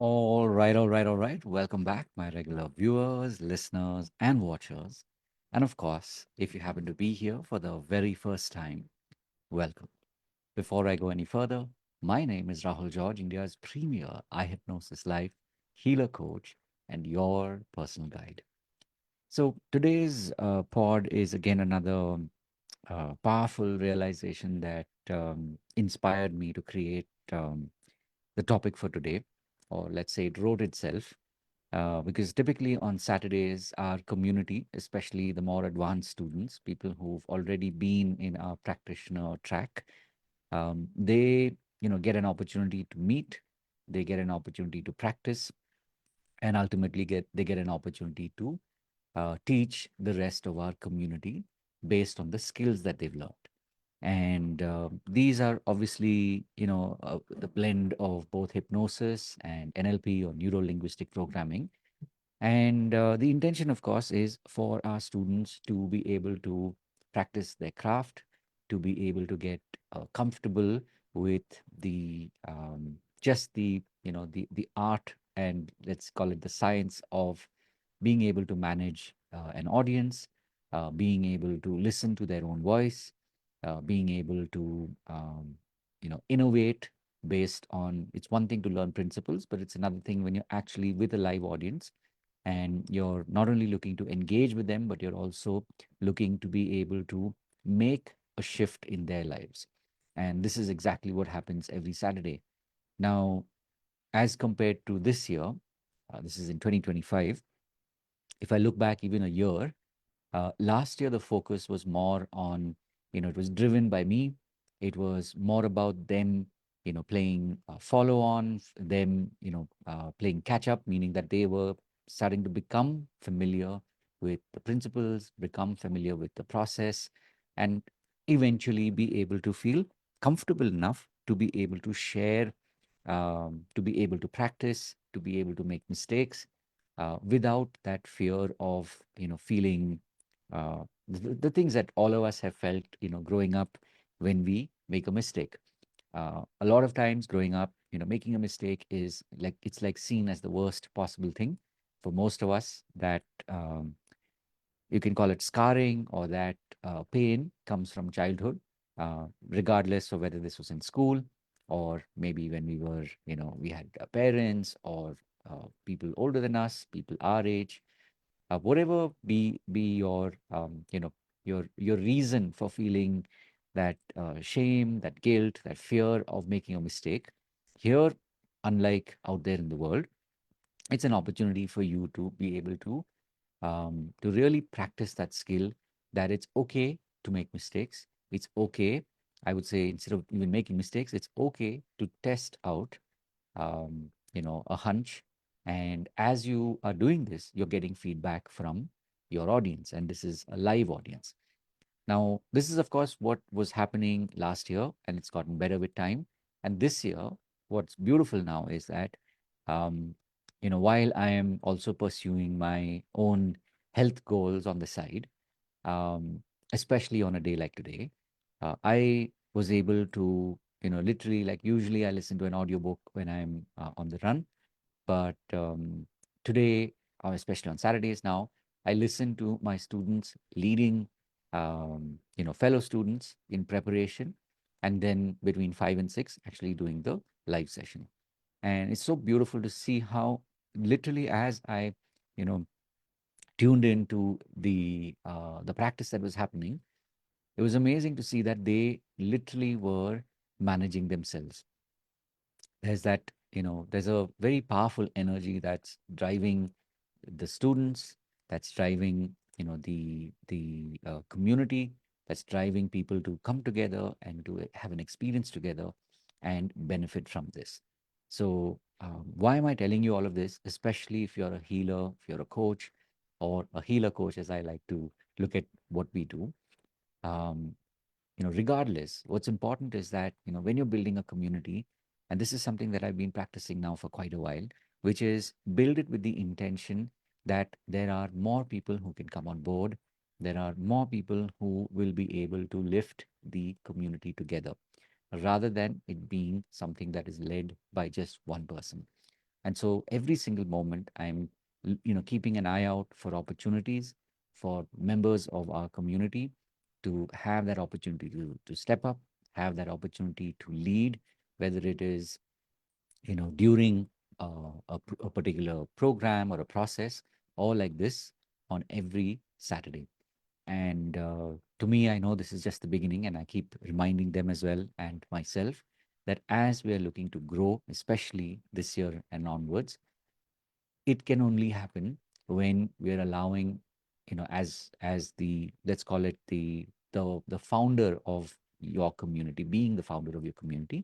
All right. Welcome back, my regular viewers, listeners, and watchers. And of course, if you happen to be here for the very first time, welcome. Before I go any further, my name is Rahul George, India's premier eye hypnosis life healer coach and your personal guide. So today's pod is again another powerful realization that inspired me to create the topic for today, or let's say it wrote itself. Because typically on Saturdays, our community, especially the more advanced students, people who've already been in our practitioner track, they get an opportunity to meet, they get an opportunity to practice, and ultimately get an opportunity to teach the rest of our community based on the skills that they've learned. And these are obviously, the blend of both hypnosis and NLP or neuro linguistic programming. And the intention, of course, is for our students to be able to practice their craft, to be able to get comfortable with the just the art, and let's call it the science of being able to manage an audience, being able to listen to their own voice, being able to innovate based on. It's one thing to learn principles, but it's another thing when you're actually with a live audience and you're not only looking to engage with them, but you're also looking to be able to make a shift in their lives. And this is exactly what happens every Saturday. Now, as compared to this year, this is in 2025. If I look back even a year, last year, the focus was more on, it was driven by me. It was more about them, playing follow on, them, playing catch up, meaning that they were starting to become familiar with the principles, become familiar with the process, and eventually be able to feel comfortable enough to be able to share, to be able to practice, to be able to make mistakes without that fear of, feeling the things that all of us have felt, growing up when we make a mistake. A lot of times growing up, making a mistake is like, it's like seen as the worst possible thing for most of us. That you can call it scarring, or that pain comes from childhood, regardless of whether this was in school or maybe when we were, we had parents or people older than us, people our age, whatever be your your reason for feeling that shame, that guilt, that fear of making a mistake. Here, unlike out there in the world, it's an opportunity for you to be able to really practice that skill, that it's okay to make mistakes. It's okay, I would say, instead of even making mistakes, it's okay to test out a hunch. And as you are doing this, you're getting feedback from your audience, and this is a live audience. Now, this is, of course, what was happening last year, and it's gotten better with time. And this year, what's beautiful now is that, um, while I am also pursuing my own health goals on the side, um, especially on a day like today, I was able to, literally, like usually I listen to an audiobook when I'm on the run. But today, especially on Saturdays now, I listen to my students leading, fellow students in preparation, and then between 5 and 6, actually doing the live session. And it's so beautiful to see how literally as I, you know, tuned into the practice that was happening, it was amazing to see that they literally were managing themselves. There's that, there's a very powerful energy that's driving the students, that's driving, the community, that's driving people to come together and to have an experience together and benefit from this. So why am I telling you all of this? Especially if you're a healer, if you're a coach, or a healer coach, as I like to look at what we do. um, Regardless, what's important is that, when you're building a community, and this is something that I've been practicing now for quite a while, which is build it with the intention that there are more people who can come on board. There are more people who will be able to lift the community together rather than it being something that is led by just one person. And so every single moment, I'm keeping an eye out for opportunities for members of our community to have that opportunity to step up, have that opportunity to lead, whether it is during a particular program or a process, or like this on every Saturday. And to me, I know this is just the beginning, and I keep reminding them as well and myself that as we are looking to grow, especially this year and onwards, it can only happen when we are allowing, as the, let's call it, the founder of your community, being the founder of your community,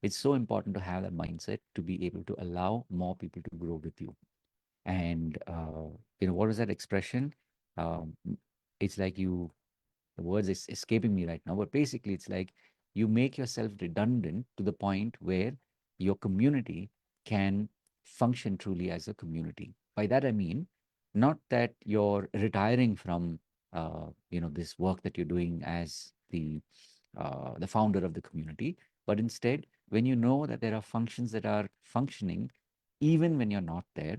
it's so important to have that mindset to be able to allow more people to grow with you. And what is that expression? Um, it's like the words is escaping me right now, but basically it's like you make yourself redundant to the point where your community can function truly as a community. By that I mean not that you're retiring from this work that you're doing as the founder of the community, but instead, when you know that there are functions that are functioning even when you're not there,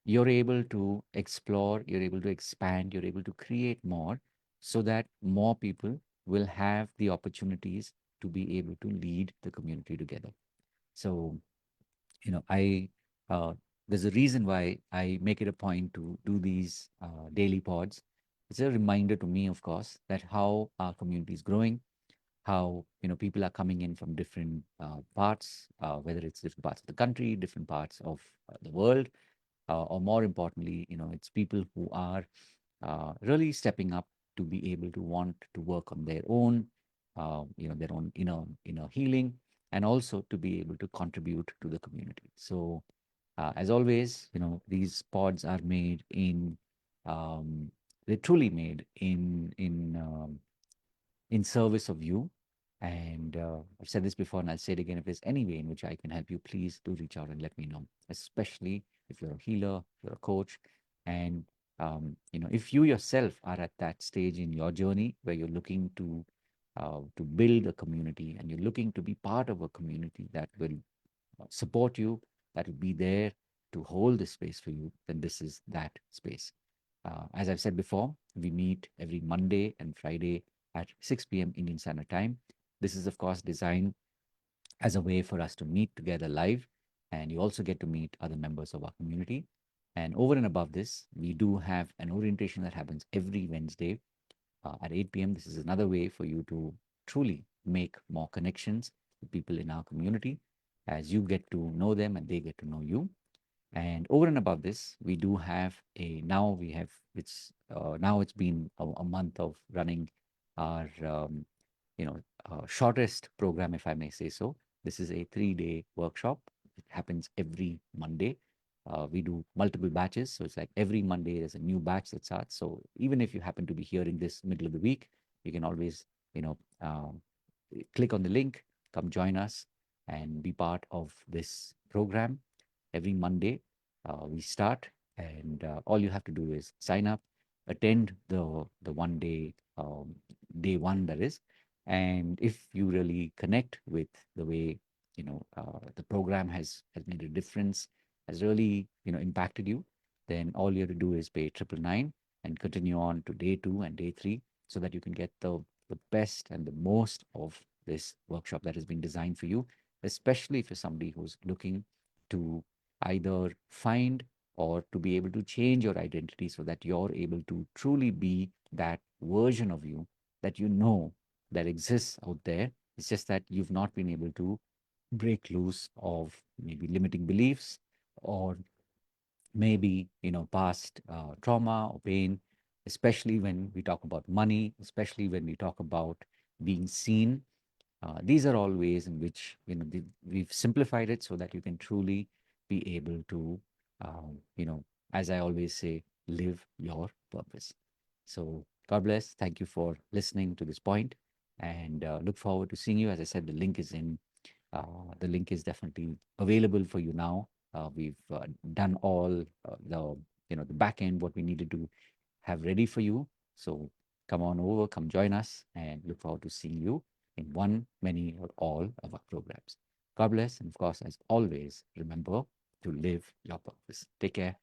you're able to explore, you're able to expand, you're able to create more so that more people will have the opportunities to be able to lead the community together. So, I uh, there's a reason why I make it a point to do these daily pods. It's a reminder to me, of course, that how our community is growing, how people are coming in from different parts, whether it's different parts of the country, different parts of the world, or more importantly, it's people who are really stepping up to be able to want to work on their own, their own inner healing, and also to be able to contribute to the community. So, as always, these pods are made in, they're truly made in service of you. And I've said this before and I'll say it again. If there's any way in which I can help you, please do reach out and let me know, especially if you're a healer, if you're a coach. And, if you yourself are at that stage in your journey where you're looking to build a community and you're looking to be part of a community that will support you, that will be there to hold the space for you, then this is that space. As I've said before, we meet every Monday and Friday at 6 p.m. Indian Standard Time. This is, of course, designed as a way for us to meet together live, and you also get to meet other members of our community. And over and above this, we do have an orientation that happens every Wednesday at 8 p.m. This is another way for you to truly make more connections with people in our community as you get to know them and they get to know you. And over and above this, we do have a now we have it's now it's been a month of running our shortest program, if I may say so. This is a 3-day workshop. It happens every Monday. We do multiple batches, so it's like every Monday there's a new batch that starts. So even if you happen to be hearing this middle of the week, you can always you know click on the link, come join us, and be part of this program every Monday. We start, and all you have to do is sign up, attend the 1 day, day one, that is. And if you really connect with the way the program has made a difference, has really impacted you, then all you have to do is pay 999 and continue on to day two and day three, so that you can get the best and the most of this workshop that has been designed for you, especially if you're somebody who's looking to either find or to be able to change your identity so that you're able to truly be that version of you that that exists out there. It's just that you've not been able to break loose of maybe limiting beliefs, or maybe past trauma or pain, especially when we talk about money, especially when we talk about being seen. These are all ways in which we've simplified it so that you can truly be able to, as I always say, live your purpose. So God bless. Thank you for listening to this point, and look forward to seeing you. As I said, the link is definitely available for you now. We've done all the back end, what we needed to have ready for you. So come on over, come join us, and look forward to seeing you in one, many, or all of our programs. God bless, and of course, as always, remember to live your purpose. Take care.